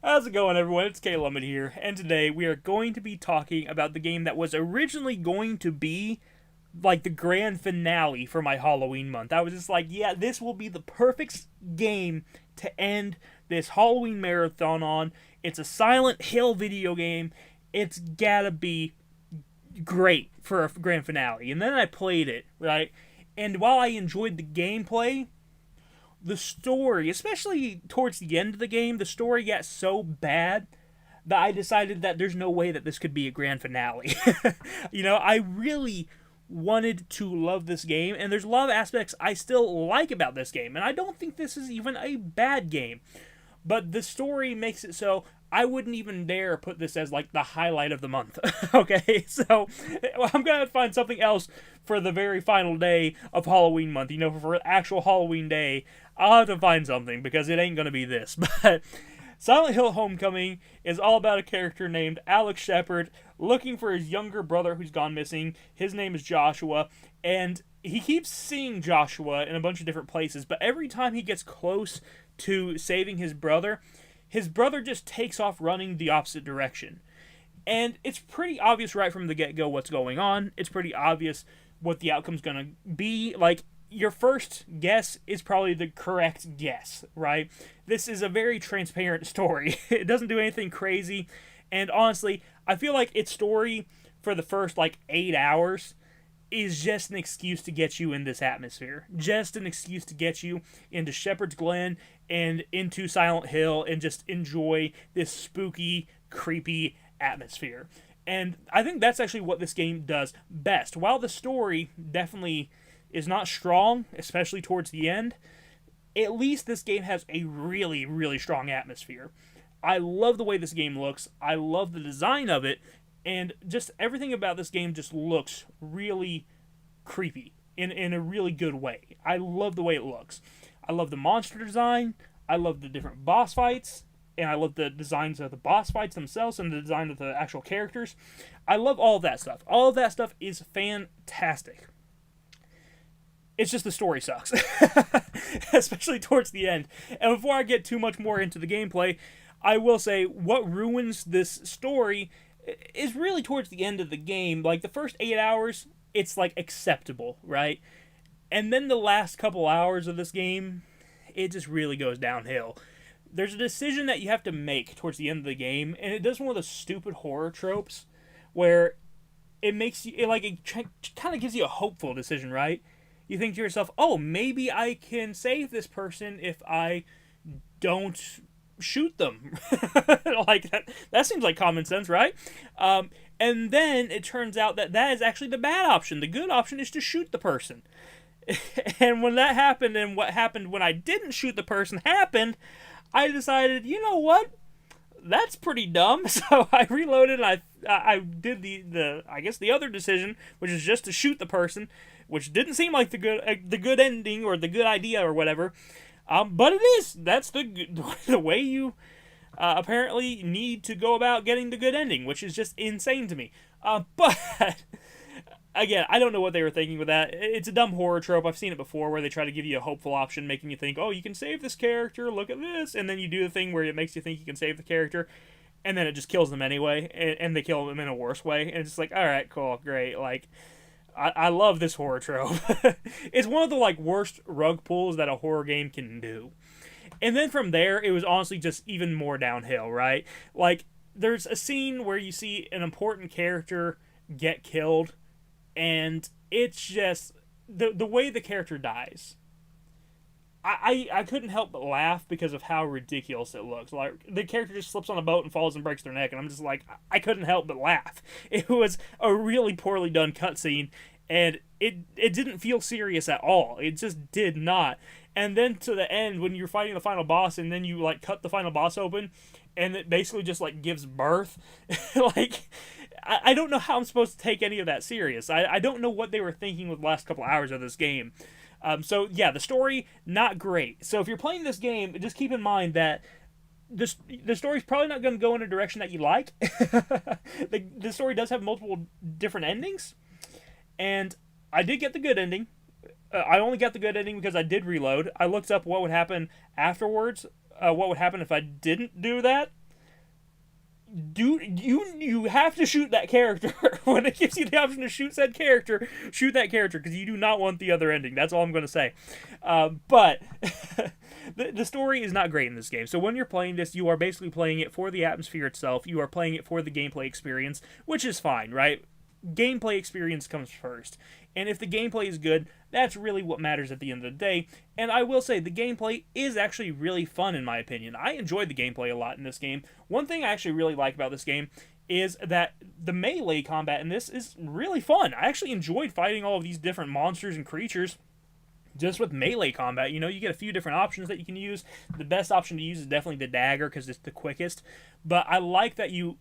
How's it going, everyone? It's K Lemon here, and today we are going to be talking about the game that was originally going to be like the grand finale for my Halloween month. I was just like, yeah, this will be the perfect game to end this Halloween marathon on. It's a Silent Hill video game. It's gotta be great for a grand finale. And then I played it, right? And while I enjoyed the gameplay, the story, especially towards the end of the game, the story got so bad that I decided that there's no way that this could be a grand finale. I really wanted to love this game, and there's a lot of aspects I still like about this game, and I don't think this is even a bad game. But the story makes it so I wouldn't even dare put this as like the highlight of the month. Okay, so I'm gonna find something else for the very final day of Halloween month. For actual Halloween day, I'll have to find something because it ain't gonna be this. But Silent Hill Homecoming is all about a character named Alex Shepard looking for his younger brother who's gone missing. His name is Joshua, and he keeps seeing Joshua in a bunch of different places, but every time he gets close to saving his brother just takes off running the opposite direction. And it's pretty obvious right from the get-go what's going on. It's pretty obvious what the outcome's gonna be. Like, your first guess is probably the correct guess, right? This is a very transparent story. It doesn't do anything crazy. And honestly, I feel like its story for the first, 8 hours is just an excuse to get you in this atmosphere. Just an excuse to get you into Shepherd's Glen and into Silent Hill and just enjoy this spooky, creepy atmosphere. And I think that's actually what this game does best. While the story definitely is not strong, especially towards the end, at least this game has a really, really strong atmosphere. I love the way this game looks. I love the design of it. And just everything about this game just looks really creepy in a really good way. I love the way it looks. I love the monster design. I love the different boss fights. And I love the designs of the boss fights themselves and the design of the actual characters. I love all of that stuff. All of that stuff is fantastic. It's just the story sucks. Especially towards the end. And before I get too much more into the gameplay, I will say what ruins this story is really towards the end of the game. Like, the first 8 hours, it's, acceptable, right? And then the last couple hours of this game, it just really goes downhill. There's a decision that you have to make towards the end of the game, and it does one of those stupid horror tropes where it makes you, it kind of gives you a hopeful decision, right? You think to yourself, oh, maybe I can save this person if I don't shoot them. That seems like common sense, right? And then it turns out that is actually the bad option. The good option is to shoot the person. And when that happened, and what happened when I didn't shoot the person happened, I decided, you know what? That's pretty dumb. So I reloaded, and I did the other decision, which is just to shoot the person, which didn't seem like the good ending or the good idea or whatever. But it is. That's the way you apparently need to go about getting the good ending, which is just insane to me. But again, I don't know what they were thinking with that. It's a dumb horror trope. I've seen it before where they try to give you a hopeful option, making you think, oh, you can save this character, look at this. And then you do the thing where it makes you think you can save the character, and then it just kills them anyway, and they kill them in a worse way. And it's just like, all right, cool, great. I love this horror trope. It's one of the worst rug pulls that a horror game can do. And then from there, it was honestly just even more downhill, right? There's a scene where you see an important character get killed, and it's just the way the character dies. I couldn't help but laugh because of how ridiculous it looks. The character just slips on a boat and falls and breaks their neck, and I'm just like, I couldn't help but laugh. It was a really poorly done cutscene, and it didn't feel serious at all. It just did not. And then to the end, when you're fighting the final boss, and then you cut the final boss open, and it basically just gives birth. I don't know how I'm supposed to take any of that serious. I don't know what they were thinking with the last couple hours of this game. So yeah, the story, not great. So if you're playing this game, just keep in mind that the story's probably not going to go in a direction that you like. The story does have multiple different endings, and I did get the good ending. I only got the good ending because I did reload. I looked up what would happen afterwards, what would happen if I didn't do that, you have to shoot that character. When it gives you the option to shoot said character, shoot that character, because you do not want the other ending. That's all I'm going to say. But the story is not great in this game. So when you're playing this, you are basically playing it for the atmosphere itself. You are playing it for the gameplay experience, which is fine, right? Gameplay experience comes first. And if the gameplay is good, that's really what matters at the end of the day. And I will say, the gameplay is actually really fun in my opinion. I enjoyed the gameplay a lot in this game. One thing I actually really like about this game is that the melee combat in this is really fun. I actually enjoyed fighting all of these different monsters and creatures just with melee combat. You know, you get a few different options that you can use. The best option to use is definitely the dagger because it's the quickest. But I like that you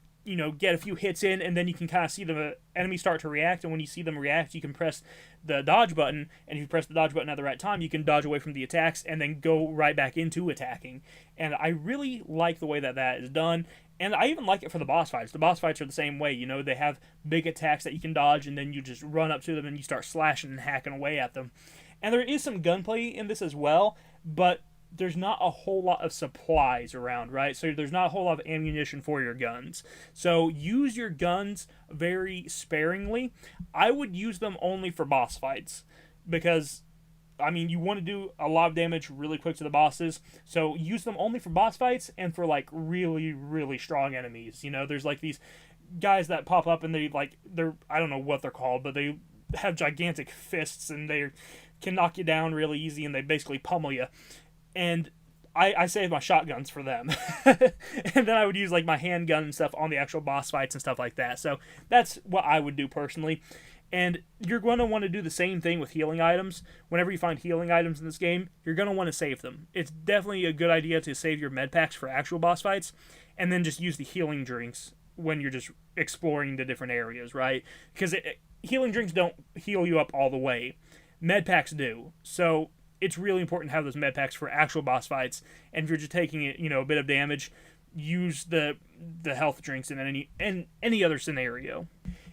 get a few hits in, and then you can kind of see the enemy start to react, and when you see them react, you can press the dodge button, and if you press the dodge button at the right time, you can dodge away from the attacks, and then go right back into attacking. And I really like the way that that is done, and I even like it for the boss fights. The boss fights are the same way, you know, they have big attacks that you can dodge, and then you just run up to them, and you start slashing and hacking away at them. And there is some gunplay in this as well, but there's not a whole lot of supplies around, right? So there's not a whole lot of ammunition for your guns. So use your guns very sparingly. I would use them only for boss fights because, I mean, you want to do a lot of damage really quick to the bosses. So use them only for boss fights and for like really, really strong enemies. You know, there's like these guys that pop up and they're I don't know what they're called, but they have gigantic fists and they can knock you down really easy and they basically pummel you. And I save my shotguns for them. And then I would use like my handgun and stuff on the actual boss fights and stuff like that. So that's what I would do personally. And you're going to want to do the same thing with healing items. Whenever you find healing items in this game, you're going to want to save them. It's definitely a good idea to save your med packs for actual boss fights, and then just use the healing drinks when you're just exploring the different areas, right? Because healing drinks don't heal you up all the way. Med packs do. So it's really important to have those med packs for actual boss fights. And if you're just taking it, a bit of damage, use the health drinks in any other scenario.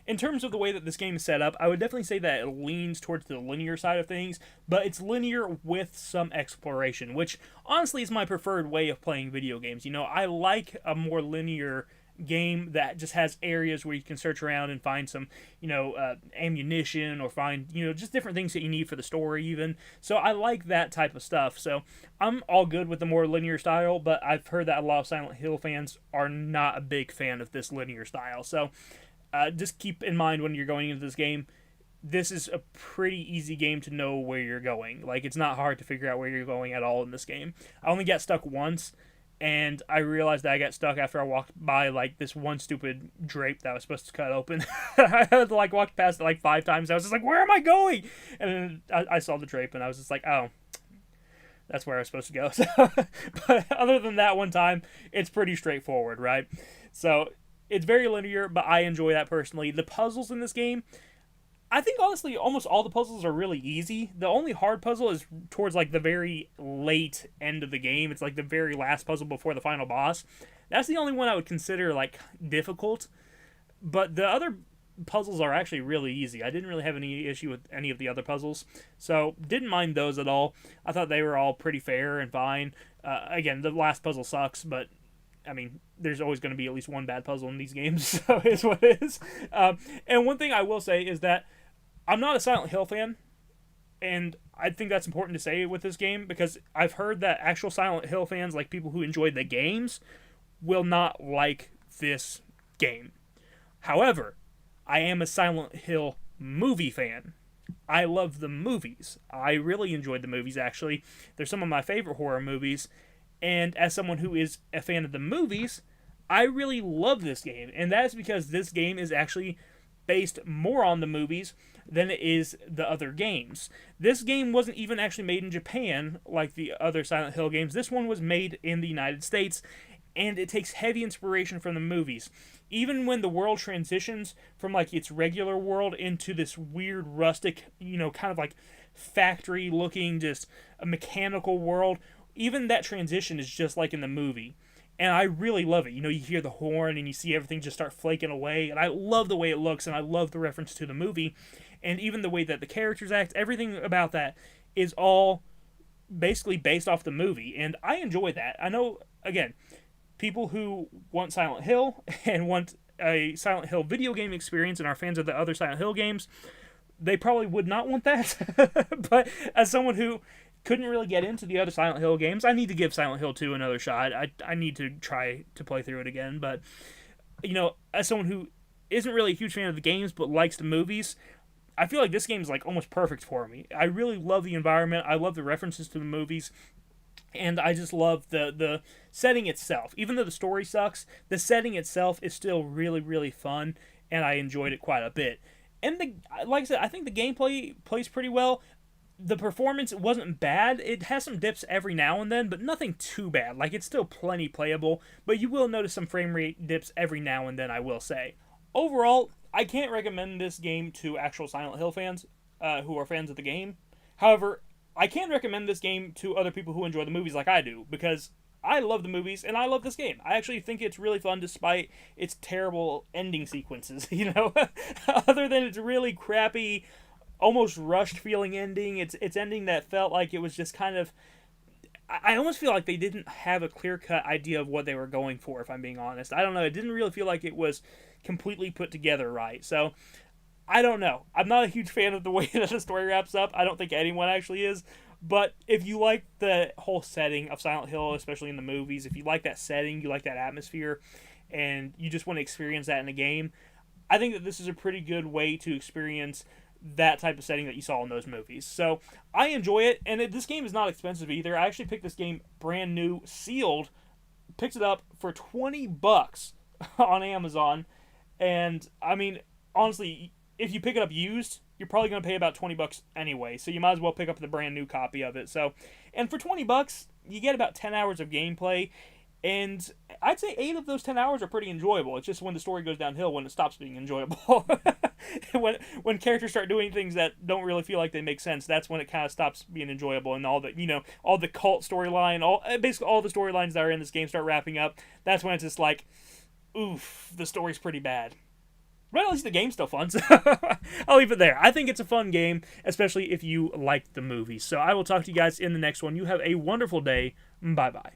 In terms of the way that this game is set up, I would definitely say that it leans towards the linear side of things, but it's linear with some exploration, which honestly is my preferred way of playing video games. I like a more linear game that just has areas where you can search around and find some, ammunition or find, just different things that you need for the story even. So I like that type of stuff. So I'm all good with the more linear style, but I've heard that a lot of Silent Hill fans are not a big fan of this linear style. So just keep in mind when you're going into this game, this is a pretty easy game to know where you're going. Like, it's not hard to figure out where you're going at all in this game. I only got stuck once, and I realized that I got stuck after I walked by, like, this one stupid drape that I was supposed to cut open. I had to, walk past it, 5 times. I was just like, where am I going? And then I saw the drape, and I was just like, oh, that's where I was supposed to go. So, but other than that one time, it's pretty straightforward, right? So it's very linear, but I enjoy that personally. The puzzles in this game, I think honestly almost all the puzzles are really easy. The only hard puzzle is towards the very late end of the game. It's the very last puzzle before the final boss. That's the only one I would consider difficult. But the other puzzles are actually really easy. I didn't really have any issue with any of the other puzzles, so didn't mind those at all. I thought they were all pretty fair and fine. Again, the last puzzle sucks, but I mean, there's always going to be at least one bad puzzle in these games, so it's what it is. And one thing I will say is that I'm not a Silent Hill fan, and I think that's important to say with this game, because I've heard that actual Silent Hill fans, like people who enjoy the games, will not like this game. However, I am a Silent Hill movie fan. I love the movies. I really enjoyed the movies, actually. They're some of my favorite horror movies. And as someone who is a fan of the movies, I really love this game. And that's because this game is actually based more on the movies than it is the other games. This game wasn't even actually made in Japan like the other Silent Hill games. This one was made in the United States, and it takes heavy inspiration from the movies. Even when the world transitions from its regular world into this weird rustic, kind of factory looking, just a mechanical world, even that transition is just like in the movie. And I really love it. You hear the horn and you see everything just start flaking away. And I love the way it looks, and I love the reference to the movie. And even the way that the characters act, everything about that is all basically based off the movie. And I enjoy that. I know, again, people who want Silent Hill and want a Silent Hill video game experience and are fans of the other Silent Hill games, they probably would not want that. But as someone who couldn't really get into the other Silent Hill games, I need to give Silent Hill 2 another shot. I need to try to play through it again. But, as someone who isn't really a huge fan of the games but likes the movies, I feel like this game is like almost perfect for me. I really love the environment. I love the references to the movies. And I just love the setting itself. Even though the story sucks, the setting itself is still really, really fun, and I enjoyed it quite a bit. And like I said, I think the gameplay plays pretty well. The performance wasn't bad. It has some dips every now and then, but nothing too bad. Like, it's still plenty playable, but you will notice some frame rate dips every now and then, I will say. Overall, I can't recommend this game to actual Silent Hill fans who are fans of the game. However, I can recommend this game to other people who enjoy the movies like I do, because I love the movies and I love this game. I actually think it's really fun despite its terrible ending sequences, Other than its really crappy, almost rushed feeling ending, it's ending that felt like it was just kind of... I almost feel like they didn't have a clear-cut idea of what they were going for, if I'm being honest. I don't know, it didn't really feel like it was completely put together right, so... I don't know. I'm not a huge fan of the way that the story wraps up. I don't think anyone actually is. But if you like the whole setting of Silent Hill, especially in the movies, if you like that setting, you like that atmosphere, and you just want to experience that in a game, I think that this is a pretty good way to experience that type of setting that you saw in those movies. So I enjoy it, and this game is not expensive either. I actually picked this game brand new, sealed, picked it up for $20 on Amazon, and I mean, honestly, if you pick it up used, you're probably going to pay about $20 anyway, so you might as well pick up the brand new copy of it. So, and for $20, you get about 10 hours of gameplay, and I'd say 8 of those 10 hours are pretty enjoyable. It's just when the story goes downhill when it stops being enjoyable. when characters start doing things that don't really feel like they make sense, that's when it kind of stops being enjoyable, and all the cult storyline, basically all the storylines that are in this game start wrapping up. That's when it's just like, oof, the story's pretty bad. But at least the game's still fun, so I'll leave it there. I think it's a fun game, especially if you like the movies. So I will talk to you guys in the next one. You have a wonderful day. Bye-bye.